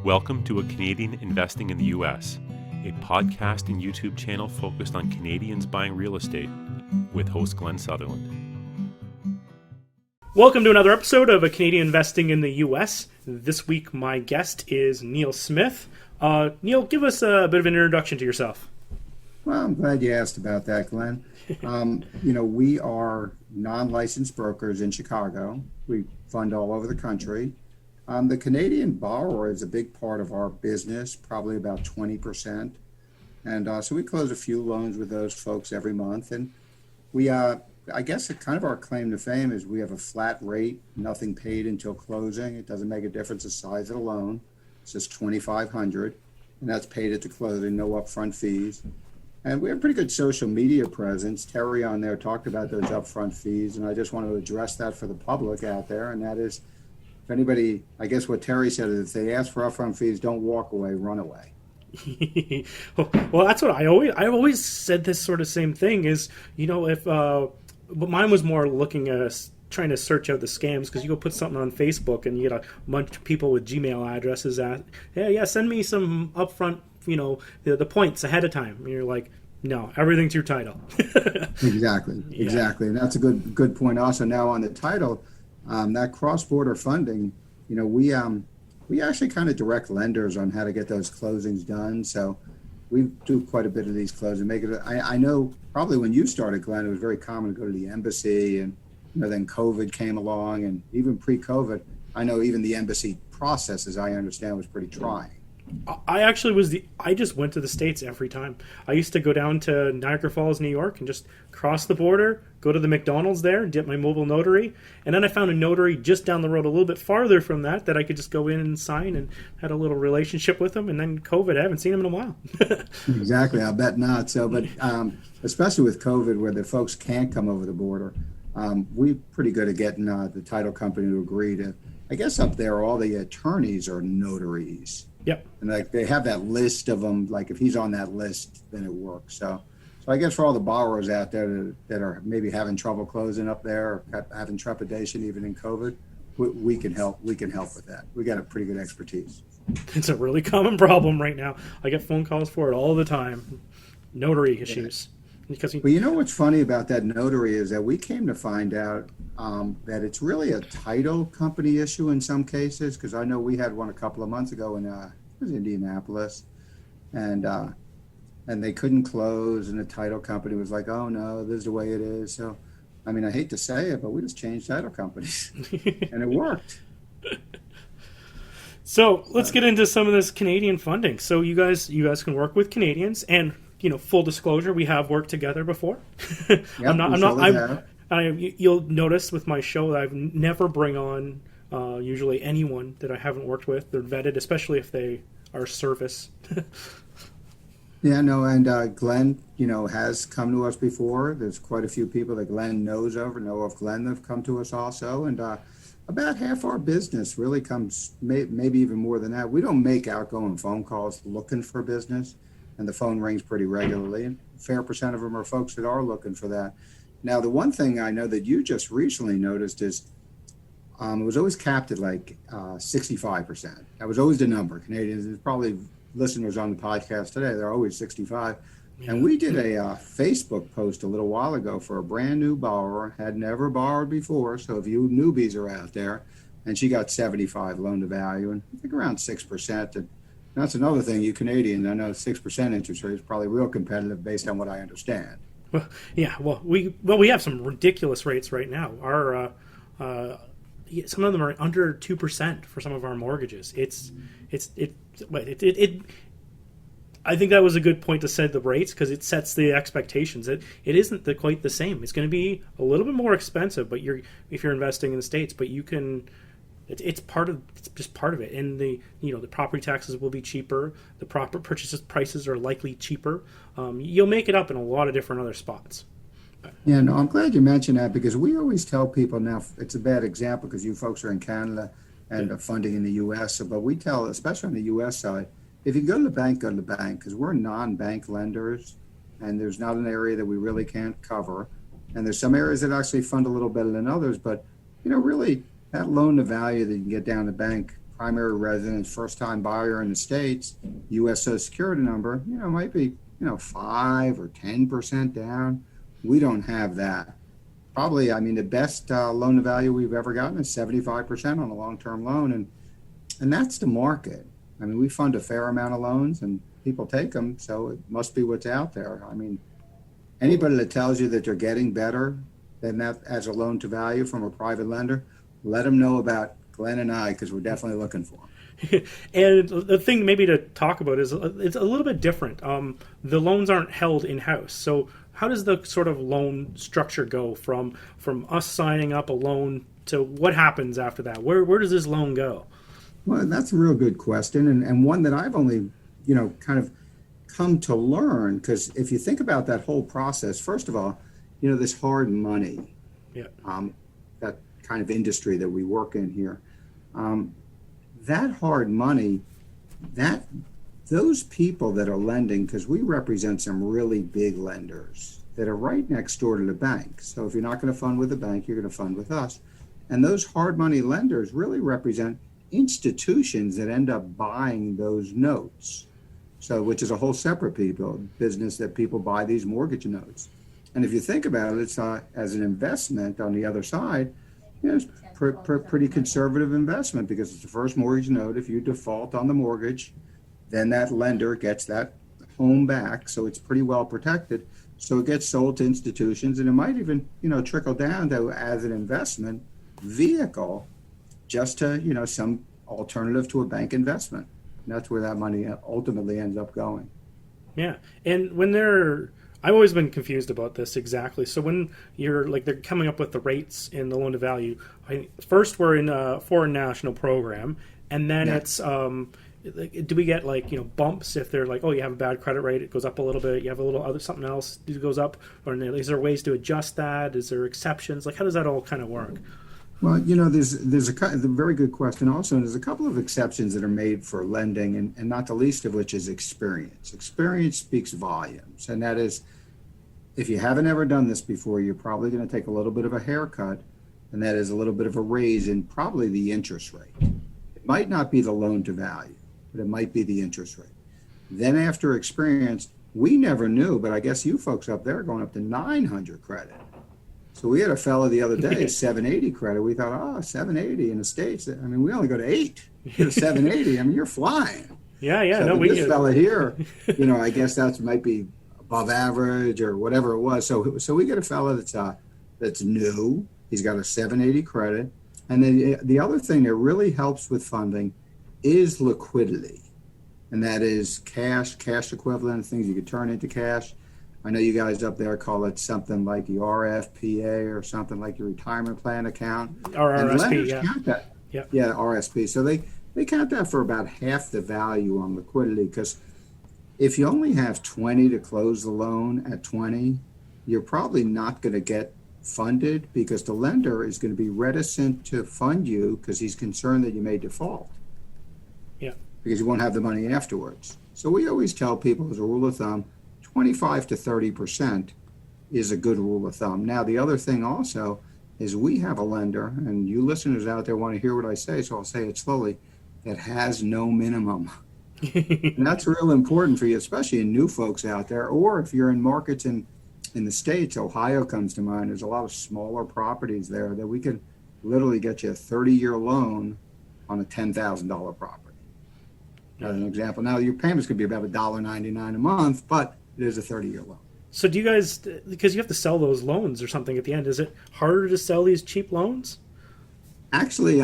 Welcome to A Canadian Investing in the U.S., a podcast and YouTube channel focused on Canadians buying real estate, with host Glenn Sutherland. Welcome to another episode of A Canadian Investing in the U.S. This week my guest is Neal Smith. Neal, give us a bit of an introduction to yourself. Well, I'm glad you asked about that, Glenn. We are non-licensed brokers in Chicago. We fund all over the country. The Canadian borrower is a big part of our business, probably about 20%. And so we close a few loans with those folks every month. And we, I guess kind of our claim to fame is we have a flat rate, nothing paid until closing. It doesn't make a difference the size of the loan. It's just $2,500, and that's paid at the closing, no upfront fees. And we have pretty good social media presence. Terry on there talked about those upfront fees, and I just want to address that for the public out there, and that is, if anybody, I guess what Terry said is if they ask for upfront fees, don't walk away, run away. Well, that's what I've always said this sort of same thing is, but mine was more looking at trying to search out the scams, because you go put something on Facebook and you get a bunch of people with Gmail addresses at, hey, send me some upfront, the points ahead of time. And you're like, no, everything's your title. Exactly. And that's a good point. Also, now on the title, that cross-border funding, we actually kind of direct lenders on how to get those closings done. So we do quite a bit of these closings. I know probably when you started, Glenn, it was very common to go to the embassy, and then COVID came along, and even pre-COVID, I know even the embassy process, as I understand, was pretty trying. I just went to the States every time. I used to go down to Niagara Falls, New York, and just cross the border, go to the McDonald's there, get my mobile notary, and then I found a notary just down the road a little bit farther from that I could just go in and sign, and had a little relationship with them. And then COVID, I haven't seen them in a while. Exactly, I'll bet not. So, but especially with COVID, where the folks can't come over the border, we're pretty good at getting the title company to agree to. I guess up there, all the attorneys are notaries. Yep. And they have that list of them. Like if he's on that list, then it works. So I guess for all the borrowers out there that are maybe having trouble closing up there, or having trepidation even in COVID, we can help. We can help with that. We got a pretty good expertise. It's a really common problem right now. I get phone calls for it all the time. Notary issues. Yeah. Well, what's funny about that notary is that we came to find out that it's really a title company issue in some cases, because I know we had one a couple of months ago in it was Indianapolis, and they couldn't close, and the title company was like, oh no, this is the way it is. So I mean, I hate to say it, but we just changed title companies and it worked. So let's get into some of this Canadian funding. So you guys can work with Canadians, and full disclosure, we have worked together before. Yep, you'll notice with my show that I've never bring on usually anyone that I haven't worked with. They're vetted, especially if they are service. Yeah, no, and Glenn, has come to us before. There's quite a few people that Glenn know of Glenn that have come to us also. And about half our business really comes, maybe even more than that. We don't make outgoing phone calls looking for business, and the phone rings pretty regularly. And a fair percent of them are folks that are looking for that. Now, the one thing I know that you just recently noticed is it was always capped at like 65%. That was always the number. Canadians, there's probably listeners on the podcast today, they're always 65. Yeah. And we did a Facebook post a little while ago for a brand new borrower, had never borrowed before. So if you newbies are out there, and she got 75 loan to value, and I think around 6%. And that's another thing, you Canadians, I know 6% interest rate is probably real competitive based on what I understand. Well, yeah. Well, we have some ridiculous rates right now. Our some of them are under 2% for some of our mortgages. I think that was a good point to set the rates, because it sets the expectations. It isn't quite the same. It's going to be a little bit more expensive, but if you're investing in the States, but you can. It's just part of it, and the property taxes will be cheaper. The proper purchases prices are likely cheaper. You'll make it up in a lot of different other spots. Yeah, no, I'm glad you mentioned that, because we always tell people, now it's a bad example because you folks are in Canada and funding in the U.S. But we tell, especially on the U.S. side, if you go to the bank, go to the bank, because we're non-bank lenders, and there's not an area that we really can't cover, and there's some areas that actually fund a little better than others, but really. That loan to value that you can get down the bank primary residence, first-time buyer in the States, U.S. Social Security number, might be, 5 or 10% down. We don't have that. Probably, the best loan to value we've ever gotten is 75% on a long-term loan. And that's the market. We fund a fair amount of loans and people take them, so it must be what's out there. Anybody that tells you that they're getting better than that as a loan to value from a private lender, let them know about Glenn and I, because we're definitely looking for them. And the thing maybe to talk about is it's a little bit different. The loans aren't held in-house. So how does the sort of loan structure go from us signing up a loan to what happens after that? Where does this loan go? Well, that's a real good question, and one that I've only, kind of come to learn, because if you think about that whole process, first of all, this hard money, that kind of industry that we work in here, that hard money, those people that are lending, because we represent some really big lenders that are right next door to the bank. So if you're not going to fund with the bank, you're going to fund with us. And those hard money lenders really represent institutions that end up buying those notes. So, which is a whole separate business that people buy these mortgage notes. And if you think about it, it's as an investment on the other side, it's pretty conservative investment, because it's the first mortgage note. If you default on the mortgage, then that lender gets that home back. So it's pretty well protected. So it gets sold to institutions, and it might even, trickle down to as an investment vehicle, just to, some alternative to a bank investment. And that's where that money ultimately ends up going. Yeah. And I've always been confused about this exactly. So when they're coming up with the rates in the loan to value, first we're in a foreign national program, and then it's, do we get bumps if they're like, oh, you have a bad credit rate, it goes up a little bit, you have a little other something else, it goes up, or is there ways to adjust that? Is there exceptions? How does that all kind of work? Well, there's a very good question also, and there's a couple of exceptions that are made for lending, and not the least of which is experience. Experience speaks volumes, and that is, if you haven't ever done this before, you're probably going to take a little bit of a haircut, and that is a little bit of a raise in probably the interest rate. It might not be the loan to value, but it might be the interest rate. Then after experience, we never knew, but I guess you folks up there are going up to 900 credit. So we had a fellow the other day, 780 credit. We thought, 780 in the States. We only go to 8. You get a 780. You're flying. Yeah. So this fella here, I guess that might be above average or whatever it was. So we get a fellow that's new. He's got a 780 credit. And then the other thing that really helps with funding is liquidity. And that is cash equivalent, things you could turn into cash. I know you guys up there call it something like the RFPA or something like your retirement plan account. Or RSP, yeah. Count that. Yeah, RSP. So they count that for about half the value on liquidity, because if you only have 20 to close the loan at 20, you're probably not going to get funded, because the lender is going to be reticent to fund you because he's concerned that you may default. Yeah. Because you won't have the money afterwards. So we always tell people, as a rule of thumb, 25 to 30% is a good rule of thumb. Now, the other thing also is we have a lender, and you listeners out there want to hear what I say, so I'll say it slowly, that has no minimum. And that's real important for you, especially in new folks out there, or if you're in markets in the States. Ohio comes to mind. There's a lot of smaller properties there that we can literally get you a 30-year loan on a $10,000 property. As an example. Now, your payments could be about $1.99 a month, but it is a 30-year loan. So do you guys, because you have to sell those loans or something at the end, is it harder to sell these cheap loans? Actually,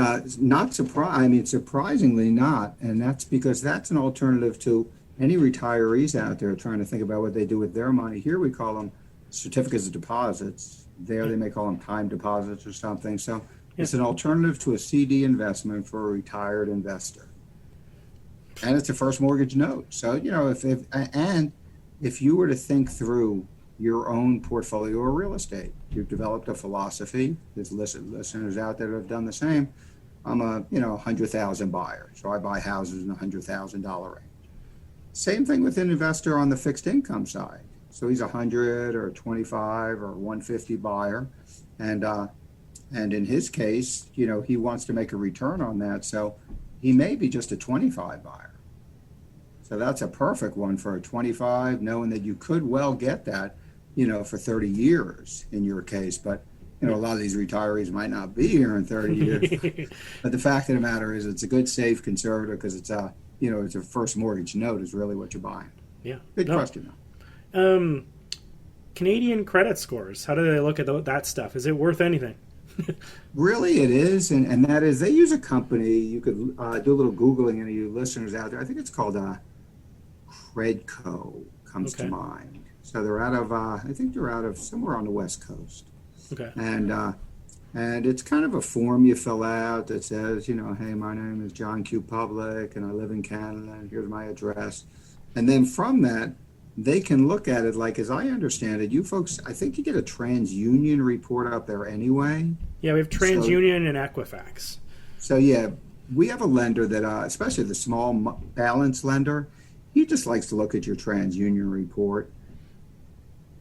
surprisingly not. And that's because that's an alternative to any retirees out there trying to think about what they do with their money. Here we call them certificates of deposits. There they may call them time deposits or something. So it's an alternative to a CD investment for a retired investor. And it's a first mortgage note. So, if you were to think through your own portfolio of real estate, you've developed a philosophy. There's listeners out there that have done the same. I'm a 100,000 buyer, so I buy houses in the $100,000 range. Same thing with an investor on the fixed income side. So he's 100 or 25 or 150 buyer, and in his case, he wants to make a return on that. So he may be just a 25 buyer. So that's a perfect one for a 25, knowing that you could well get that, for 30 years in your case. But, a lot of these retirees might not be here in 30 years. But the fact of the matter is it's a good, safe, conservative, because it's it's a first mortgage note is really what you're buying. Yeah. Good question, though. Canadian credit scores, how do they look at that stuff? Is it worth anything? Really, it is, and that is, they use a company. You could do a little Googling, any of you listeners out there. I think it's called Credco, comes to mind. So they're out of, I think they're out of somewhere on the West Coast. Okay. And it's kind of a form you fill out that says, hey, my name is John Q. Public, and I live in Canada, and here's my address. And then from that, they can look at it like, as I understand it, you folks, I think you get a Transunion report up there anyway. Yeah, we have Transunion and Equifax. So, yeah, we have a lender that, especially the small balance lender, he just likes to look at your Transunion report.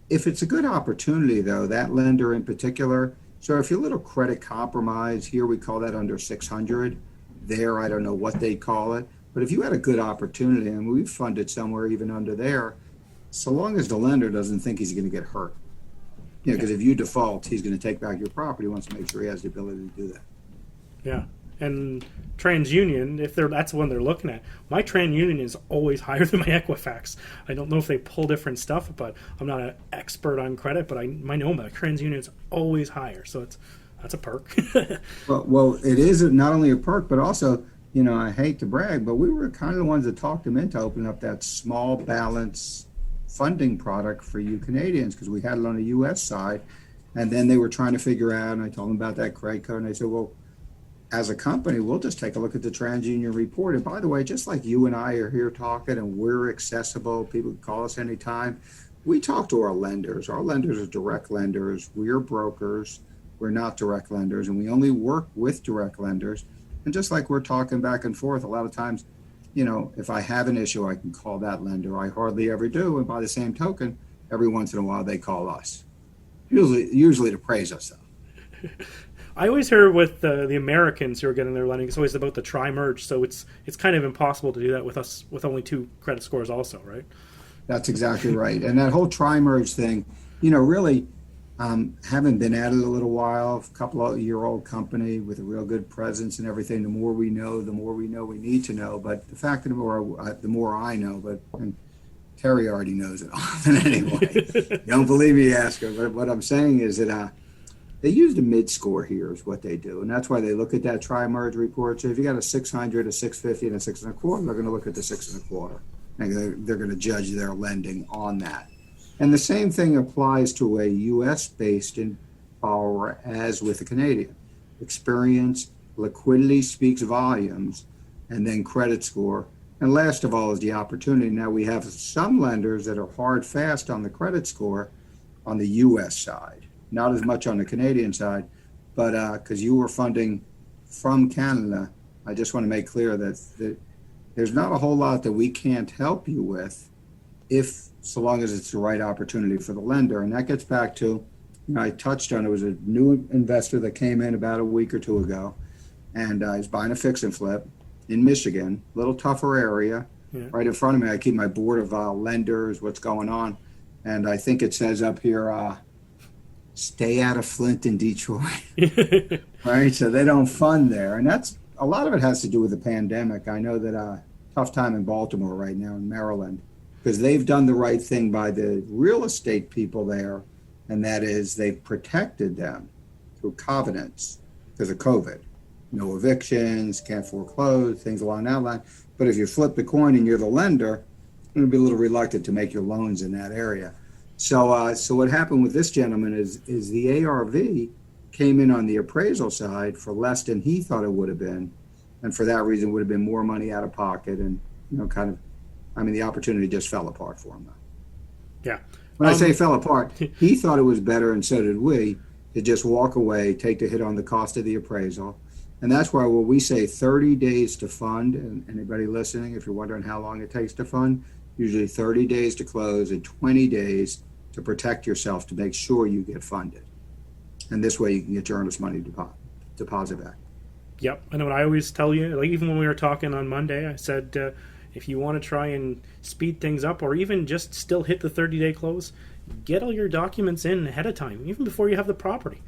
If it's a good opportunity, though, that lender in particular, so if you're a little credit compromised, here we call that under 600. There, I don't know what they call it. But if you had a good opportunity, and we've funded somewhere even under there, so long as the lender doesn't think he's going to get hurt. Because if you default, he's going to take back your property. He wants to make sure he has the ability to do that. Yeah. And Transunion, if that's the one they're looking at, my Transunion is always higher than my Equifax. I don't know if they pull different stuff, but I'm not an expert on credit, but I know my Transunion is always higher. So that's a perk. well, it is not only a perk, but also, I hate to brag, but we were kind of the ones that talked them into opening up that small balance funding product for you Canadians, because we had it on the U.S. side, and then they were trying to figure out, and I told them about that credit code, and they said, well, as a company, we'll just take a look at the Transunion report. And by the way, just like you and I are here talking, and we're accessible, people can call us anytime, we talk to our lenders. Our lenders are direct lenders. We're brokers. We're not direct lenders, and we only work with direct lenders. And just like we're talking back and forth, a lot of times, if I have an issue, I can call that lender. I hardly ever do. And by the same token, every once in a while, they call us. Usually to praise us, though. I always hear with the Americans who are getting their lending, it's always about the tri-merge. So it's kind of impossible to do that with us with only 2 credit scores also, right? That's exactly right. And that whole tri-merge thing, really, having been at it a little while, a couple of year-old company with a real good presence and everything, the more we know we need to know. But the fact that the more I know, and Terry already knows it often anyway. You don't believe me, ask her. But what I'm saying is that they use the mid-score here is what they do. And that's why they look at that tri-merge report. So if you got a 600, a 650, and a 6 1/4, they're going to look at the 6 1/4. And they're going to judge their lending on that. And the same thing applies to a U.S.-based borrower as with a Canadian. Experience, liquidity speaks volumes, and then credit score. And last of all is the opportunity. Now, we have some lenders that are hard, fast on the credit score on the U.S. side, not as much on the Canadian side, but because you were funding from Canada, I just want to make clear that there's not a whole lot that we can't help you with so long as it's the right opportunity for the lender. And that gets back to, I touched on, it was a new investor that came in about a week or 2 ago, and he's buying a fix and flip in Michigan, a little tougher area. Yeah. Right in front of me, I keep my board of lenders, what's going on. And I think it says up here, stay out of Flint and Detroit, right? So they don't fund there. And that's, a lot of it has to do with the pandemic. I know that tough time in Baltimore right now, in Maryland, because they've done the right thing by the real estate people there, and that is they've protected them through covenants because of COVID. No evictions, can't foreclose, things along that line. But if you flip the coin and you're the lender, you're going to be a little reluctant to make your loans in that area. So what happened with this gentleman is the ARV came in on the appraisal side for less than he thought it would have been, and for that reason would have been more money out of pocket, and the opportunity just fell apart for him. Yeah. When I say fell apart, he thought it was better, and so did we, to just walk away, take the hit on the cost of the appraisal. And that's why when we say 30 days to fund, and anybody listening, if you're wondering how long it takes to fund, usually 30 days to close and 20 days to protect yourself to make sure you get funded. And this way you can get your earnest money deposit back. Yep. I know what I always tell you, like even when we were talking on Monday, I said, if you want to try and speed things up or even just still hit the 30-day close, get all your documents in ahead of time, even before you have the property.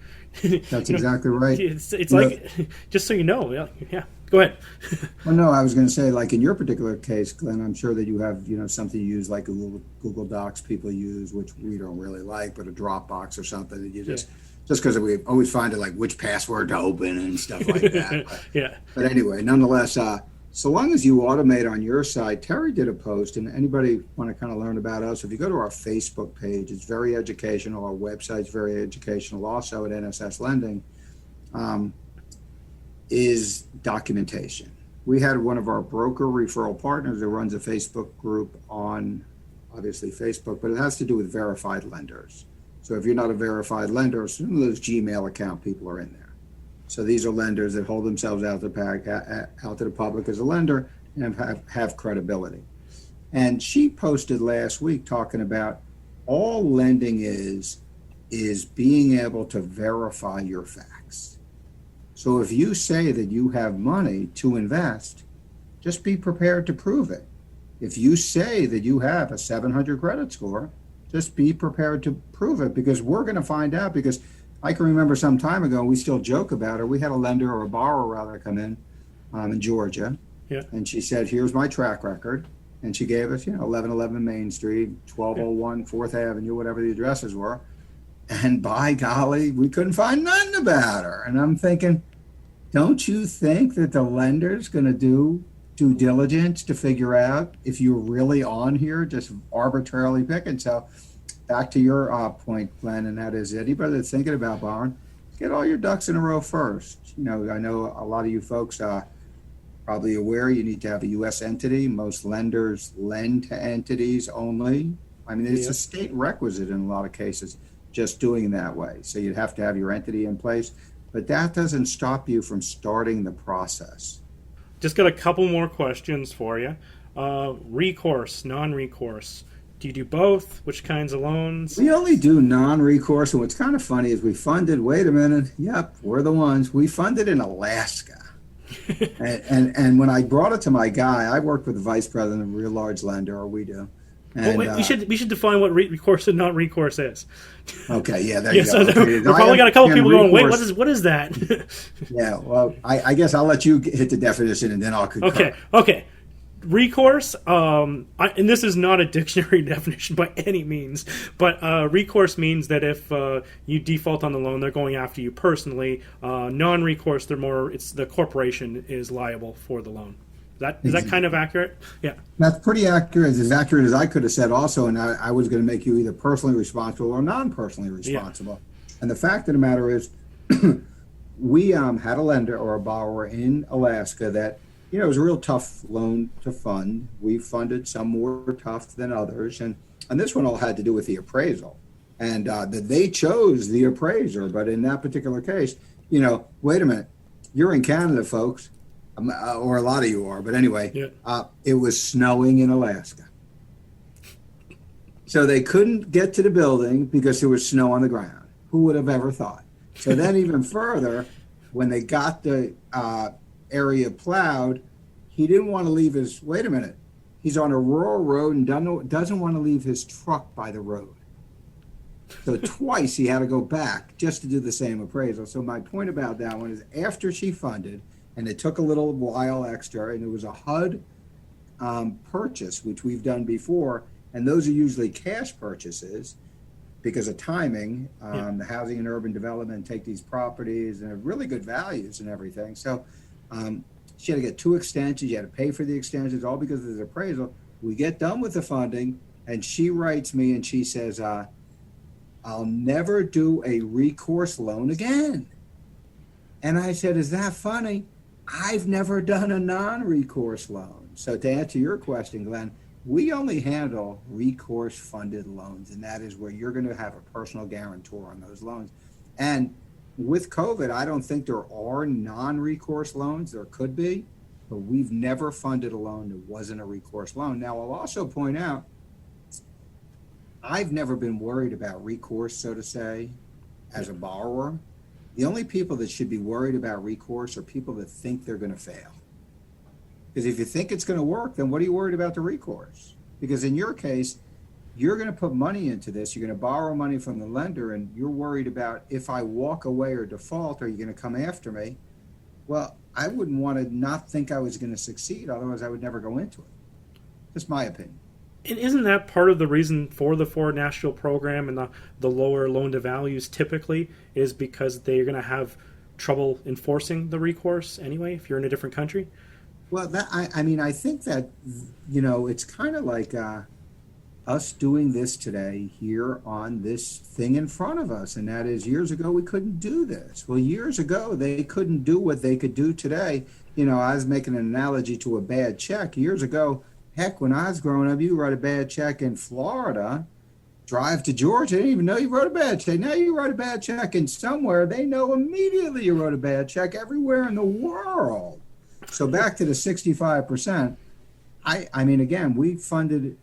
That's exactly right. It's like, just so you know, yeah. Go ahead. Well, no, I was going to say, like in your particular case, Glenn, I'm sure that you have, something you use like Google Docs people use, which we don't really like, but a Dropbox or something that you just because we always find it like which password to open and stuff like that. But anyway, nonetheless, so long as you automate on your side, Terry did a post, and anybody want to kind of learn about us, if you go to our Facebook page, it's very educational. Our website's very educational also at NSS Lending. Is documentation. We had one of our broker referral partners that runs a Facebook group on, obviously Facebook, but it has to do with verified lenders. So if you're not a verified lender, some of those Gmail account people are in there. So these are lenders that hold themselves out to the public as a lender and have credibility. And she posted last week talking about all lending is being able to verify your facts. So if you say that you have money to invest, just be prepared to prove it. If you say that you have a 700 credit score, just be prepared to prove it, because we're going to find out. Because I can remember some time ago, we still joke about it. We had a lender, or a borrower rather, come in Georgia, and she said, here's my track record. And she gave us, 1111 Main Street, 1201 4th Avenue, whatever the addresses were. And by golly, we couldn't find nothing about her. And I'm thinking, don't you think that the lender's going to do due diligence to figure out if you're really on here, just arbitrarily picking? So back to your point, Glenn, and that is anybody that's thinking about borrowing, get all your ducks in a row first. I know a lot of you folks are probably aware you need to have a U.S. entity. Most lenders lend to entities only. I mean, it's a state requisite in a lot of cases, just doing that way. So you'd have to have your entity in place, but that doesn't stop you from starting the process. Just got a couple more questions for you. Recourse, non-recourse. Do you do both? Which kinds of loans? We only do non-recourse, and what's kind of funny is we funded, wait a minute, yep, we're the ones. We funded in Alaska. and when I brought it to my guy, I worked with the vice president of a real large lender, or we do. And, we should define what recourse and non-recourse is. Okay, yeah, there you go. So okay. We've probably got a couple people going, wait, what is that? Yeah, well, I guess I'll let you hit the definition, and then I'll concur. Okay. Recourse, and this is not a dictionary definition by any means, but recourse means that if you default on the loan, they're going after you personally. Non-recourse, it's the corporation is liable for the loan. Is that kind of accurate? Yeah. That's pretty accurate, as accurate as I could have said also, and I was going to make you either personally responsible or non-personally responsible. Yeah. And the fact of the matter is, we had a lender or a borrower in Alaska that, it was a real tough loan to fund. We funded some more tough than others, and this one all had to do with the appraisal. And that they chose the appraiser, but in that particular case, wait a minute, you're in Canada, folks. Or a lot of you are, but anyway, it was snowing in Alaska. So they couldn't get to the building because there was snow on the ground. Who would have ever thought? So then even further, when they got the area plowed, he didn't want to leave wait a minute, he's on a rural road and doesn't want to leave his truck by the road. So twice he had to go back just to do the same appraisal. So my point about that one is after she funded, and it took a little while extra, and it was a HUD purchase, which we've done before, and those are usually cash purchases because of timing. The Housing and Urban Development take these properties and have really good values and everything. So she had to get 2 extensions. You had to pay for the extensions, all because of the appraisal. We get done with the funding, and she writes me and she says, I'll never do a recourse loan again. And I said, is that funny? I've never done a non-recourse loan. So to answer your question, Glenn, we only handle recourse funded loans, and that is where you're going to have a personal guarantor on those loans. And with COVID, I don't think there are non-recourse loans. There could be, but we've never funded a loan that wasn't a recourse loan. Now, I'll also point out, I've never been worried about recourse, so to say, as a borrower. The only people that should be worried about recourse are people that think they're going to fail. Because if you think it's going to work, then what are you worried about the recourse? Because in your case, you're going to put money into this. You're going to borrow money from the lender, and you're worried about if I walk away or default, are you going to come after me? Well, I wouldn't want to not think I was going to succeed. Otherwise, I would never go into it. Just my opinion. And isn't that part of the reason for the Foreign National Program and the lower loan to values typically is because they're going to have trouble enforcing the recourse anyway if you're in a different country? Well, I think that, it's kind of like us doing this today here on this thing in front of us. And that is, years ago, we couldn't do this. Well, years ago, they couldn't do what they could do today. I was making an analogy to a bad check. Years ago, heck, when I was growing up, you write a bad check in Florida, drive to Georgia, they didn't even know you wrote a bad check. Now you write a bad check in somewhere, they know immediately you wrote a bad check everywhere in the world. So back to the 65%, again, we funded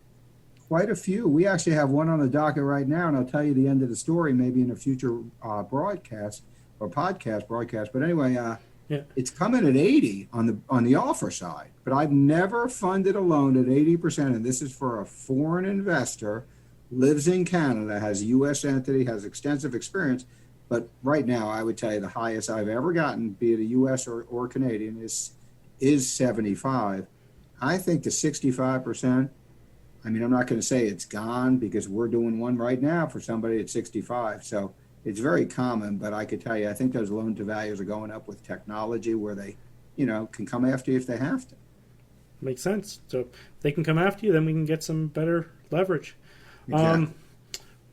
quite a few. We actually have one on the docket right now, and I'll tell you the end of the story maybe in a future broadcast or podcast broadcast. But anyway, It's coming at 80 on the offer side. But I've never funded a loan at 80%, and this is for a foreign investor, lives in Canada, has a U.S. entity, has extensive experience. But right now, I would tell you the highest I've ever gotten, be it a U.S. or Canadian, is 75. I think the 65%, I'm not going to say it's gone because we're doing one right now for somebody at 65. So it's very common, but I could tell you, I think those loan to values are going up with technology where they, can come after you if they have to. Makes sense. So if they can come after you, then we can get some better leverage. Exactly.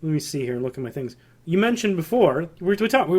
Let me see here and look at my things. You mentioned before, we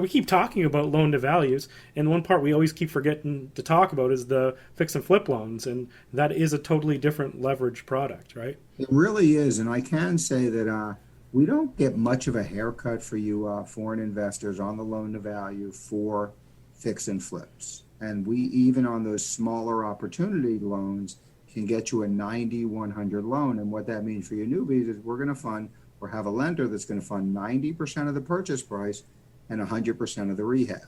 keep talking about loan to values, and one part we always keep forgetting to talk about is the fix and flip loans, and that is a totally different leverage product, right? It really is, and I can say that we don't get much of a haircut for you foreign investors on the loan to value for fix and flips. And we, even on those smaller opportunity loans, can get you a 90-100 loan. And what that means for your newbies is we're going to fund or have a lender that's going to fund 90% of the purchase price and 100% of the rehab.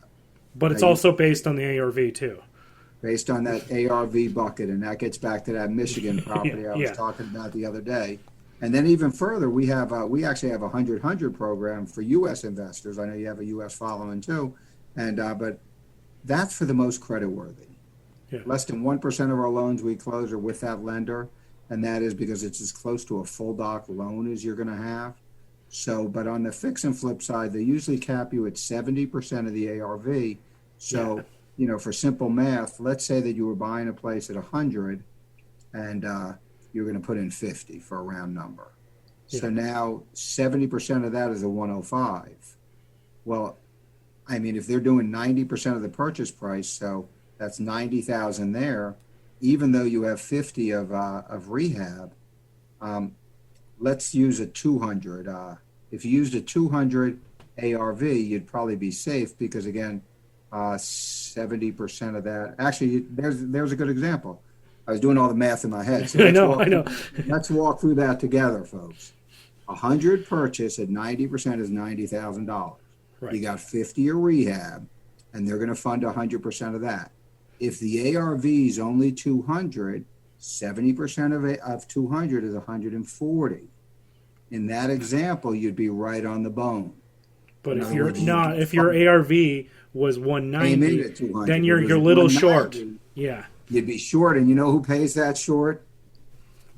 But it's also based on the ARV too. Based on that ARV bucket, and that gets back to that Michigan property I was talking about the other day. And then even further, we actually have a 100-100 program for U.S. investors. I know you have a U.S. following too, and but that's for the most creditworthy. Yeah. Less than 1% of our loans we close are with that lender. And that is because it's as close to a full doc loan as you're going to have. So, but on the fix and flip side, they usually cap you at 70% of the ARV. So, for simple math, let's say that you were buying a place at 100 and you're going to put in 50 for a round number. Yeah. So now 70% of that is a 105. Well, if they're doing 90% of the purchase price, so that's 90,000 there. Even though you have 50 of rehab, let's use a 200. If you used a 200 ARV, you'd probably be safe because, again, 70% of that. Actually, there's a good example. I was doing all the math in my head. So I know. Let's walk through that together, folks. 100 purchase at 90% is $90,000. Right. You got 50 of rehab, and they're going to fund 100% of that. If the ARV is only 200, 70% of 200 is 140. In that example, you'd be right on the bone. But if your ARV was 190, then you're little short. Yeah. You'd be short, and you know who pays that short?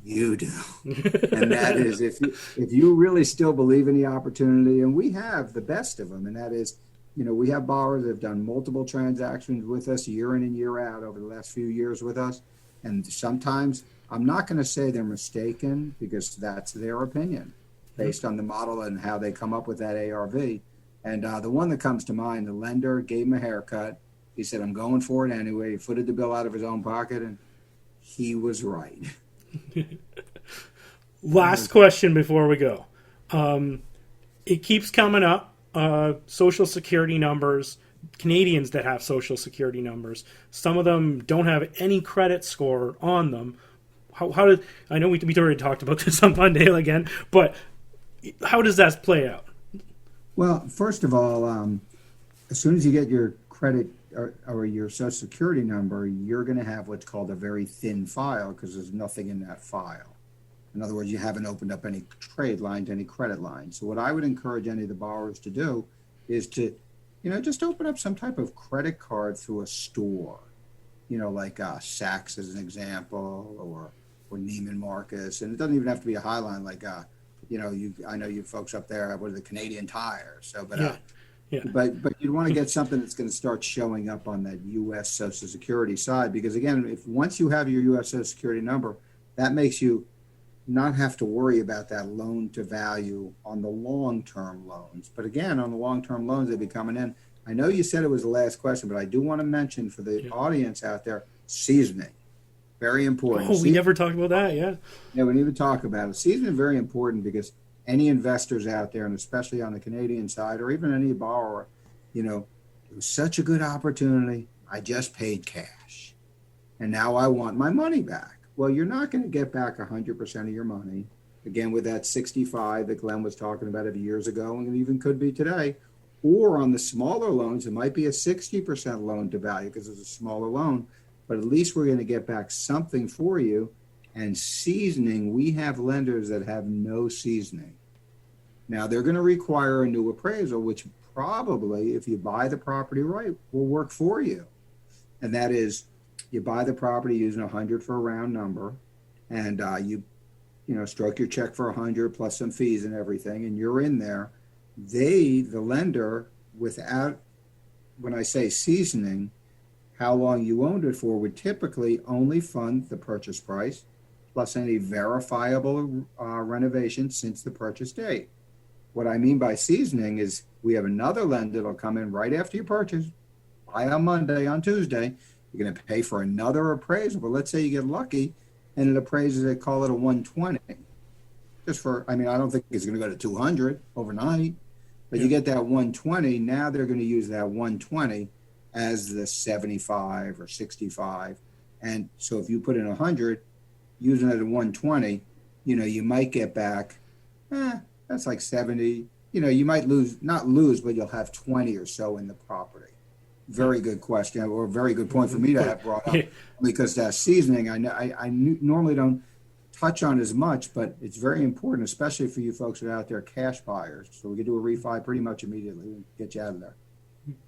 You do. And that is if you really still believe in the opportunity, and we have the best of them, and that is, we have borrowers that have done multiple transactions with us year in and year out over the last few years with us. And sometimes I'm not going to say they're mistaken because that's their opinion based on the model and how they come up with that ARV. And the one that comes to mind, the lender gave him a haircut. He said, I'm going for it anyway. He footed the bill out of his own pocket, and he was right. Last question before we go. It keeps coming up. Social security numbers, Canadians that have social security numbers, some of them don't have any credit score on them. I know we already talked about this on Monday again, but how does that play out? Well, first of all, as soon as you get your credit or your social security number, you're going to have what's called a very thin file because there's nothing in that file. In other words, you haven't opened up any trade lines, any credit lines. So what I would encourage any of the borrowers to do is to, just open up some type of credit card through a store, like Saks as an example, or Neiman Marcus. And it doesn't even have to be a Highline, like, I know you folks up there with the Canadian Tire. So, but, yeah. But you'd want to get something that's going to start showing up on that U.S. Social Security side, because again, once you have your U.S. Social Security number, that makes you not have to worry about that loan to value on the long-term loans. But again, on the long-term loans that be coming in, I know you said it was the last question, but I do want to mention for the audience out there, seasoning. Very important. Oh, we never talked about that, yeah. Yeah, we need to talk about it. Seasoning is very important because any investors out there, and especially on the Canadian side, or even any borrower, it was such a good opportunity. I just paid cash, and now I want my money back. Well, you're not going to get back 100% of your money. Again, with that 65 that Glenn was talking about years ago, and it even could be today. Or on the smaller loans, it might be a 60% loan to value because it's a smaller loan. But at least we're going to get back something for you. And seasoning, we have lenders that have no seasoning. Now, they're going to require a new appraisal, which probably, if you buy the property right, will work for you. And that is, you buy the property using 100 for a round number, and you stroke your check for 100 plus some fees and everything, and you're in there. The lender, without, when I say seasoning, how long you owned it for, would typically only fund the purchase price plus any verifiable renovation since the purchase date. What I mean by seasoning is we have another lender that'll come in right after you purchase, buy on Monday, on Tuesday. You're going to pay for another appraisal, but let's say you get lucky and it appraises, they call it a 120. I don't think it's going to go to 200 overnight, but you get that 120. Now they're going to use that 120 as the 75 or 65. And so if you put in 100, using it at 120, you might get back, that's like 70. You might not lose, but you'll have 20 or so in the property. Very good question, or a very good point for me to have brought up, because that seasoning, I normally don't touch on as much, but it's very important, especially for you folks that are out there cash buyers. So we can do a refi pretty much immediately and get you out of there.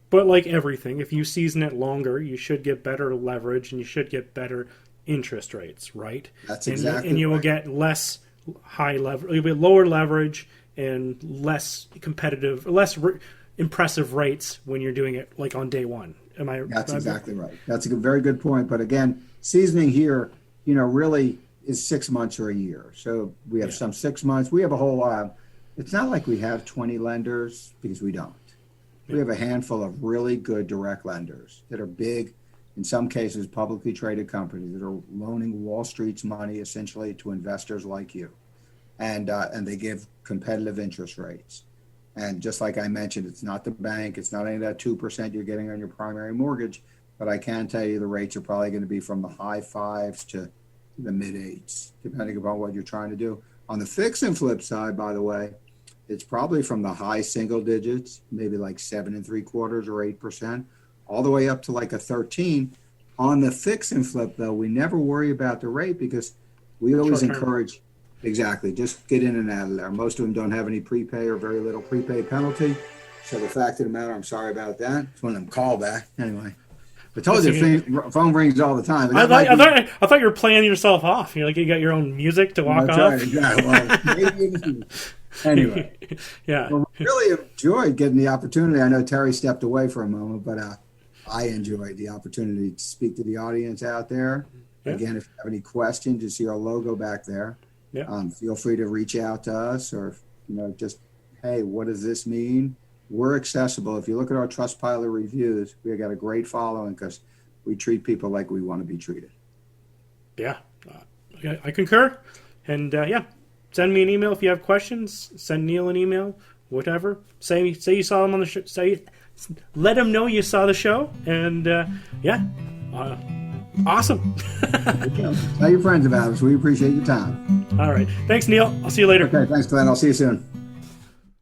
But like everything, if you season it longer, you should get better leverage and you should get better interest rates, right? That's exactly and you will get less high leverage, you'll get lower leverage and less competitive, impressive rates when you're doing it like on day one. That's exactly right. That's a very good point. But again, seasoning here, really is 6 months or a year. So we have some 6 months. We have a whole it's not like we have 20 lenders, because we don't. We have a handful of really good direct lenders that are big, in some cases publicly traded companies that are loaning Wall Street's money essentially to investors like you. And they give competitive interest rates. And just like I mentioned, it's not the bank, it's not any of that 2% you're getting on your primary mortgage, but I can tell you the rates are probably going to be from the high 5s to the mid 8s, depending upon what you're trying to do. On the fix and flip side, by the way, it's probably from the high single digits, maybe like 7 3/4 or 8%, all the way up to like a 13. On the fix and flip, though, we never worry about the rate because we always encourage. Exactly. Just get in and out of there. Most of them don't have any prepay or very little prepay penalty. So the fact of the matter, I'm sorry about that. It's one of them callback. Anyway, I told you, phone rings all the time. I thought you were playing yourself off. You're like, you got your own music to walk off. Right. Yeah, well, anyway. Yeah. Well, we really enjoyed getting the opportunity. I know Terry stepped away for a moment, but I enjoyed the opportunity to speak to the audience out there. Yeah. Again, if you have any questions, you see our logo back there. Yeah. Feel free to reach out to us, or just, hey, what does this mean? We're accessible. If you look at our Trustpilot reviews, we got a great following because we treat people like we want to be treated. Yeah, I concur. And send me an email if you have questions. Send Neal an email, whatever. Say you saw him on the show. Let him know you saw the show. And awesome. Tell your friends about us. We appreciate your time. All right. Thanks, Neal. I'll see you later. Okay. Thanks, Glenn. I'll see you soon.